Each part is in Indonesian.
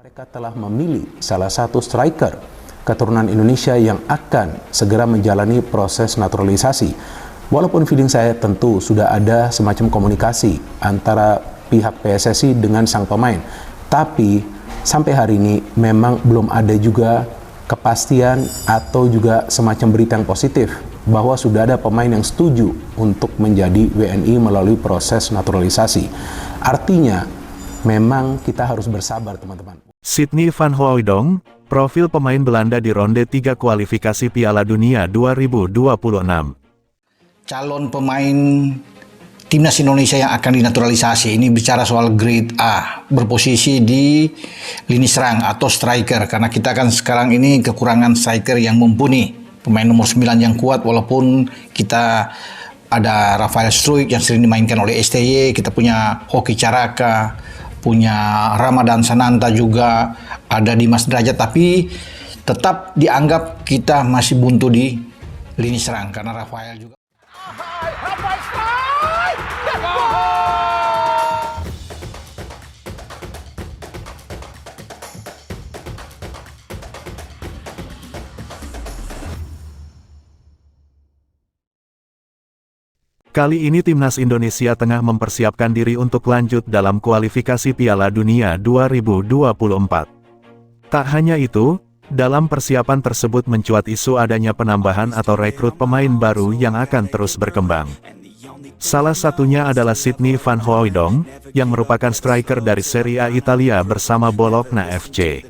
Mereka telah memilih salah satu striker keturunan Indonesia yang akan segera menjalani proses naturalisasi. Walaupun feeling saya tentu sudah ada semacam komunikasi antara pihak PSSI dengan sang pemain, tapi sampai hari ini memang belum ada juga kepastian atau juga semacam berita yang positif bahwa sudah ada pemain yang setuju untuk menjadi WNI melalui proses naturalisasi. Artinya, memang kita harus bersabar, teman-teman. Sydney van Hooijdonk, profil pemain Belanda di ronde 3 kualifikasi Piala Dunia 2026. Calon pemain timnas Indonesia yang akan dinaturalisasi ini bicara soal grade A, berposisi di lini serang atau striker, karena kita kan sekarang ini kekurangan striker yang mumpuni, pemain nomor 9 yang kuat. Walaupun kita ada Rafael Struijk yang sering dimainkan oleh STY, kita punya Hoki Caraka, punya Ramadan Sananta juga, ada Dimas Derajat, tapi tetap dianggap kita masih buntu di lini serang karena Rafael juga. Kali ini timnas Indonesia tengah mempersiapkan diri untuk lanjut dalam kualifikasi Piala Dunia 2024. Tak hanya itu, dalam persiapan tersebut mencuat isu adanya penambahan atau rekrut pemain baru yang akan terus berkembang. Salah satunya adalah Sydney van Hooijdonk, yang merupakan striker dari Serie A Italia bersama Bologna FC.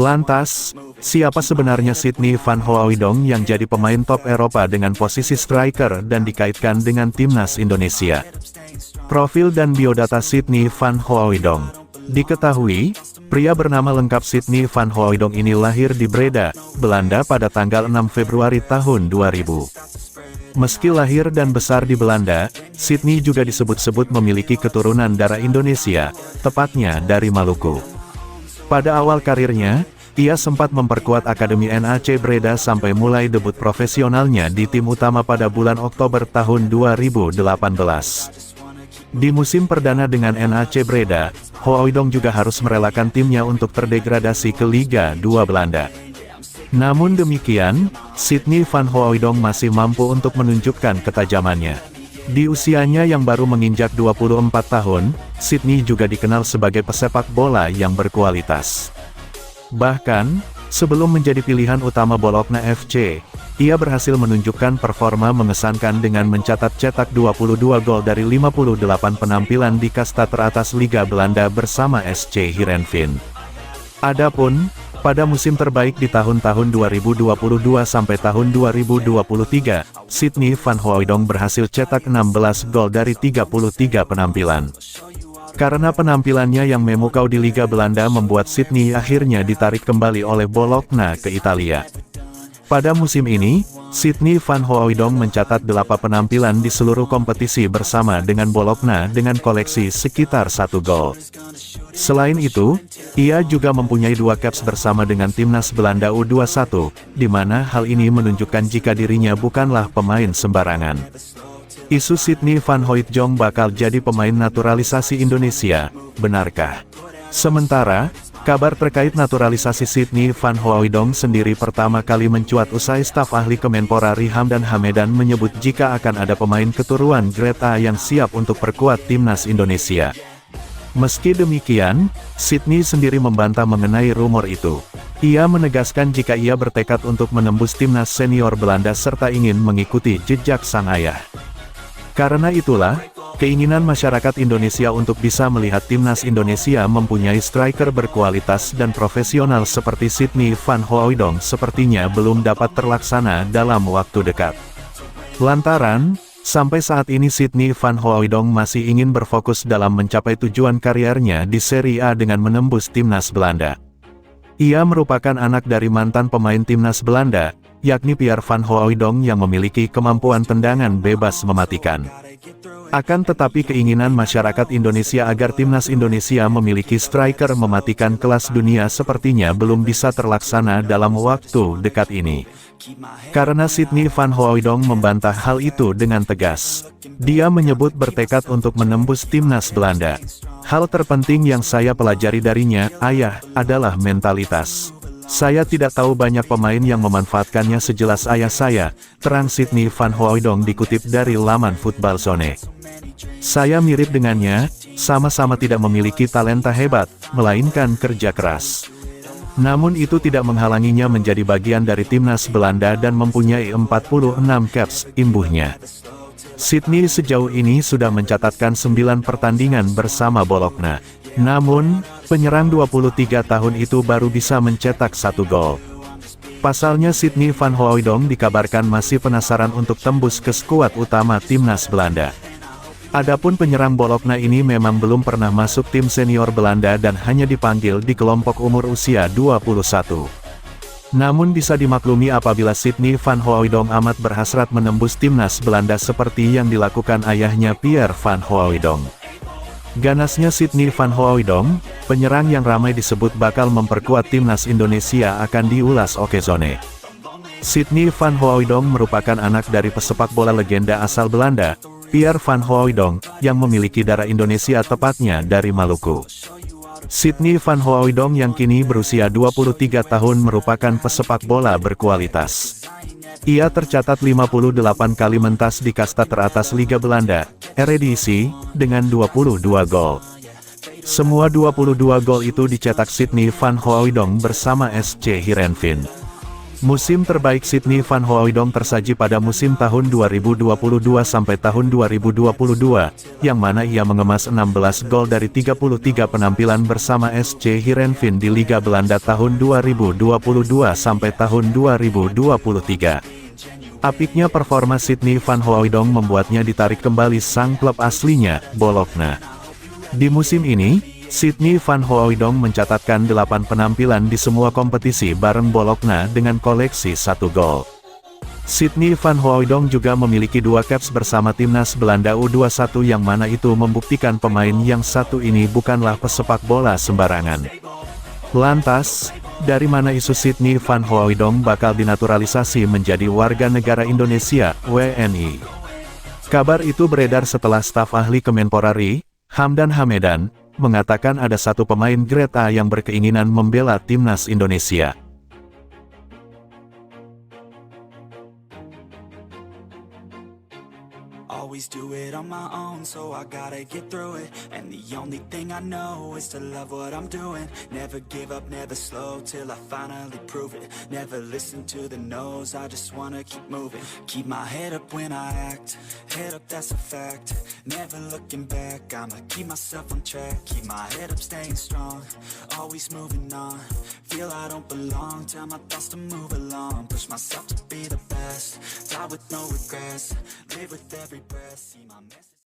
Lantas, siapa sebenarnya Sydney van Hooijdonk yang jadi pemain top Eropa dengan posisi striker dan dikaitkan dengan timnas Indonesia? Profil dan biodata Sydney van Hooijdonk. Diketahui, pria bernama lengkap Sydney van Hooijdonk ini lahir di Breda, Belanda pada tanggal 6 Februari tahun 2000. Meski lahir dan besar di Belanda, Sydney juga disebut-sebut memiliki keturunan darah Indonesia, tepatnya dari Maluku. Pada awal karirnya, ia sempat memperkuat Akademi NAC Breda sampai mulai debut profesionalnya di tim utama pada bulan Oktober tahun 2018. Di musim perdana dengan NAC Breda, Hooijdonk juga harus merelakan timnya untuk terdegradasi ke Liga 2 Belanda. Namun demikian, Sydney van Hooijdonk masih mampu untuk menunjukkan ketajamannya. Di usianya yang baru menginjak 24 tahun, Sydney juga dikenal sebagai pesepak bola yang berkualitas. Bahkan, sebelum menjadi pilihan utama Bologna FC, ia berhasil menunjukkan performa mengesankan dengan mencatat cetak 22 gol dari 58 penampilan di kasta teratas Liga Belanda bersama SC Heerenveen. Adapun, pada musim terbaik di tahun-tahun 2022 sampai tahun 2023, Sydney van Hooijdonk berhasil cetak 16 gol dari 33 penampilan. Karena penampilannya yang memukau di Liga Belanda membuat Sydney akhirnya ditarik kembali oleh Bologna ke Italia. Pada musim ini, Sydney van Hooijdonk mencatat 8 penampilan di seluruh kompetisi bersama dengan Bologna dengan koleksi sekitar 1 gol. Selain itu, ia juga mempunyai 2 caps bersama dengan timnas Belanda U21, di mana hal ini menunjukkan jika dirinya bukanlah pemain sembarangan. Isu Sydney van Hooijdonk bakal jadi pemain naturalisasi Indonesia, benarkah? Sementara, kabar terkait naturalisasi Sydney van Hooijdonk sendiri pertama kali mencuat usai staf ahli Kemenpora Hamdan Hamedan menyebut jika akan ada pemain keturunan grade A yang siap untuk perkuat timnas Indonesia. Meski demikian, Sydney sendiri membantah mengenai rumor itu. Ia menegaskan jika ia bertekad untuk menembus timnas senior Belanda serta ingin mengikuti jejak sang ayah. Karena itulah, keinginan masyarakat Indonesia untuk bisa melihat timnas Indonesia mempunyai striker berkualitas dan profesional seperti Sydney van Hooijdonk sepertinya belum dapat terlaksana dalam waktu dekat. Lantaran, sampai saat ini Sydney van Hooijdonk masih ingin berfokus dalam mencapai tujuan kariernya di Serie A dengan menembus timnas Belanda. Ia merupakan anak dari mantan pemain timnas Belanda, yakni Pierre van Hooijdonk yang memiliki kemampuan tendangan bebas mematikan. Akan tetapi keinginan masyarakat Indonesia agar timnas Indonesia memiliki striker mematikan kelas dunia sepertinya belum bisa terlaksana dalam waktu dekat ini. Karena Sydney Van Hooijdonk membantah hal itu dengan tegas. Dia menyebut bertekad untuk menembus timnas Belanda. Hal terpenting yang saya pelajari darinya, ayah, adalah mentalitas. Saya tidak tahu banyak pemain yang memanfaatkannya sejelas ayah saya, terang Sydney Van Hooijdonk dikutip dari laman Football Zone. Saya mirip dengannya, sama-sama tidak memiliki talenta hebat, melainkan kerja keras. Namun itu tidak menghalanginya menjadi bagian dari timnas Belanda dan mempunyai 46 caps, imbuhnya. Sydney sejauh ini sudah mencatatkan 9 pertandingan bersama Bologna. Namun, penyerang 23 tahun itu baru bisa mencetak 1 gol. Pasalnya Sydney Van Hooijdonk dikabarkan masih penasaran untuk tembus ke skuad utama timnas Belanda. Adapun penyerang Bologna ini memang belum pernah masuk tim senior Belanda dan hanya dipanggil di kelompok umur usia 21. Namun bisa dimaklumi apabila Sydney Van Hooijdonk amat berhasrat menembus timnas Belanda seperti yang dilakukan ayahnya Pierre Van Hooijdonk. Ganasnya Sydney Van Hooijdonk, penyerang yang ramai disebut bakal memperkuat timnas Indonesia akan diulas Okezone. Sydney Van Hooijdonk merupakan anak dari pesepak bola legenda asal Belanda, Pierre Van Hooijdonk, yang memiliki darah Indonesia tepatnya dari Maluku. Sydney Van Hooijdonk yang kini berusia 23 tahun merupakan pesepak bola berkualitas. Ia tercatat 58 kali mentas di kasta teratas Liga Belanda, Eredivisie, dengan 22 gol. Semua 22 gol itu dicetak Sydney Van Hooijdonk bersama SC Heerenveen. Musim terbaik Sydney Van Hooijdonk tersaji pada musim tahun 2022 sampai tahun 2022, yang mana ia mengemas 16 gol dari 33 penampilan bersama SC Heerenveen di Liga Belanda tahun 2022 sampai tahun 2023. Apiknya performa Sydney Van Hooijdonk membuatnya ditarik kembali sang klub aslinya, Bologna. Di musim ini, Sydney Van Hooijdonk mencatatkan 8 penampilan di semua kompetisi bareng Bologna dengan koleksi 1 gol. Sydney Van Hooijdonk juga memiliki 2 caps bersama timnas Belanda U21 yang mana itu membuktikan pemain yang satu ini bukanlah pesepak bola sembarangan. Lantas, dari mana isu Sydney Van Hooijdonk bakal dinaturalisasi menjadi warga negara Indonesia, WNI? Kabar itu beredar setelah staf ahli Kemenpora RI, Hamdan Hamedan, mengatakan ada satu pemain grade A yang berkeinginan membela timnas Indonesia. Always do it on my own, so I gotta get through it. And the only thing I know is to love what I'm doing. Never give up, never slow, till I finally prove it. Never listen to the no's, I just wanna keep moving. Keep my head up when I act, head up that's a fact. Never looking back, I'ma keep myself on track. Keep my head up staying strong, always moving on. Feel I don't belong, tell my thoughts to move along. Push myself to be the best, die with no regrets. Live with every breath, see my message.